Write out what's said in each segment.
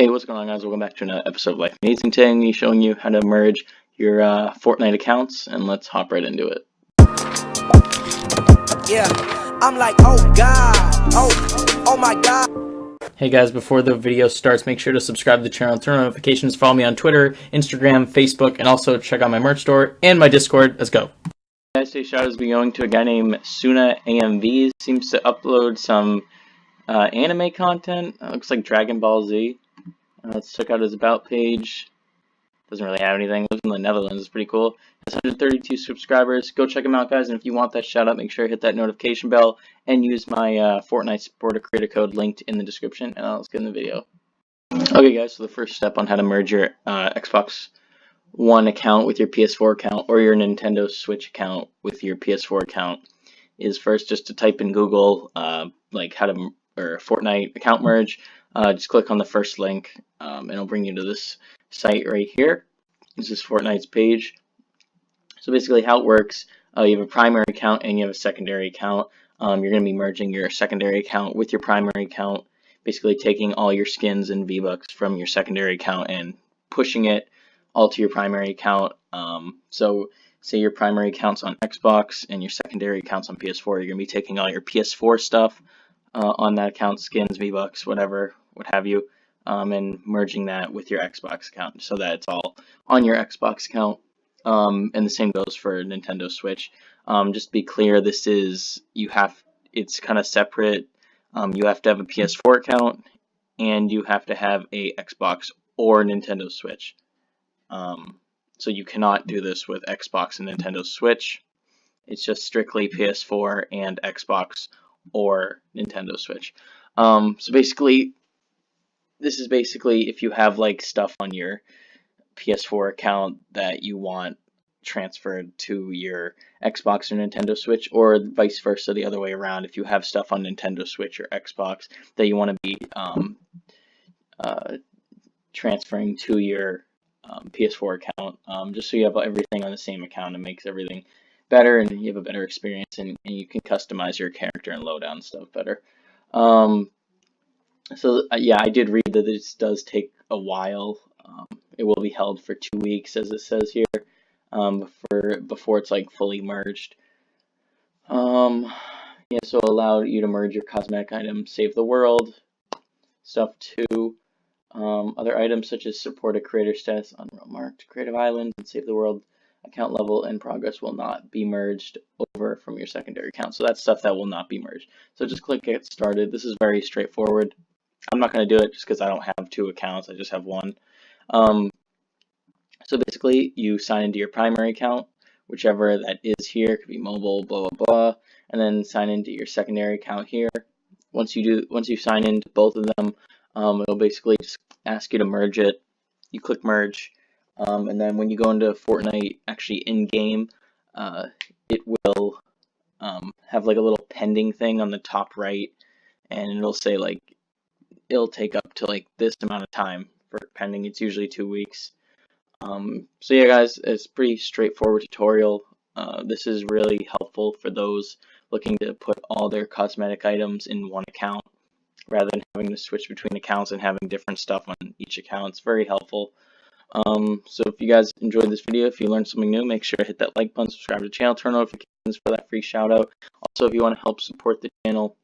Hey, what's going on, guys? Welcome back to another episode of Life Amazing. Today I'm going to be showing you how to merge your Fortnite accounts, and let's hop right into it. Yeah, I'm like, oh god, oh my god. Hey guys, before the video starts, make sure to subscribe to the channel, turn on notifications, follow me on Twitter, Instagram, Facebook, and also check out my merch store and my Discord. Let's go. Guys, today's shout out is going to a guy named Suna AMVs. Seems to upload some anime content. Looks like Dragon Ball Z. Let's check out his about page. Doesn't really have anything. Lives in the Netherlands. It's pretty cool. Has 132 subscribers. Go check him out, guys. And if you want that shout out, make sure to hit that notification bell and use my Fortnite supporter creator code linked in the description. And let's get in the video. Okay, guys. So the first step on how to merge your Xbox One account with your PS4 account or your Nintendo Switch account with your PS4 account is first just to type in Google like how to or Fortnite account merge. Just click on the first link and it'll bring you to this site right here. This is Fortnite's page. So basically how it works, you have a primary account and you have a secondary account. You're going to be merging your secondary account with your primary account, basically taking all your skins and V-Bucks from your secondary account and pushing it all to your primary account. So say your primary account's on Xbox and your secondary account's on PS4, you're going to be taking all your PS4 stuff on that account, skins, V-Bucks, whatever, what have you, and merging that with your Xbox account so that it's all on your Xbox account. And the same goes for Nintendo Switch. Just to be clear, it's kind of separate. You have to have a PS4 account and you have to have a Xbox or Nintendo Switch. So you cannot do this with Xbox and Nintendo Switch. It's just strictly PS4 and Xbox or Nintendo Switch. So basically, this is basically if you have like stuff on your PS4 account that you want transferred to your Xbox or Nintendo Switch, or vice versa, the other way around. If you have stuff on Nintendo Switch or Xbox that you want to be transferring to your PS4 account, just so you have everything on the same account, it makes everything better and you have a better experience and you can customize your character and loadout and stuff better. So yeah, I did read that this does take a while. It will be held for 2 weeks, as it says here, before it's like fully merged. Yeah, so allow you to merge your cosmetic items, save the world stuff too. Other items such as support a creator status on marked Creative Island and Save the World account level and progress will not be merged over from your secondary account. So that's stuff that will not be merged. So just click get started. This is very straightforward. I'm not going to do it just because I don't have 2 accounts. I just have 1. So basically you sign into your primary account, whichever that is here. It could be mobile, blah, blah, blah. And then sign into your secondary account here. Once you sign into both of them, it'll basically just ask you to merge it. You click merge, and then when you go into Fortnite, actually in game, it will have like a little pending thing on the top right, and it'll say like it'll take up to like this amount of time for pending. It's usually 2 weeks. So yeah, guys, it's pretty straightforward tutorial. This is really helpful for those looking to put all their cosmetic items in one account, rather than having to switch between accounts and having different stuff on each account. It's very helpful. So if you guys enjoyed this video, if you learned something new, make sure to hit that like button, subscribe to the channel, turn notifications for that free shout out. Also, if you want to help support the channel,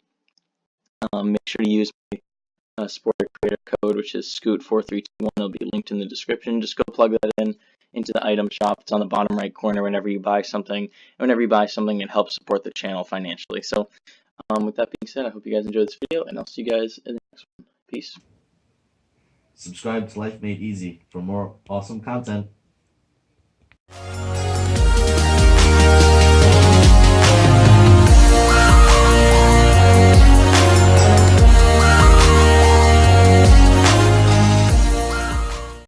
make sure to use my supporter creator code, which is Scoot4321. It'll be linked in the description. Just go plug that in into the item shop. It's on the bottom right corner whenever you buy something. And whenever you buy something, it helps support the channel financially. So with that being said, I hope you guys enjoyed this video, and I'll see you guys in the next one. Peace. Subscribe to Life Made Easy for more awesome content.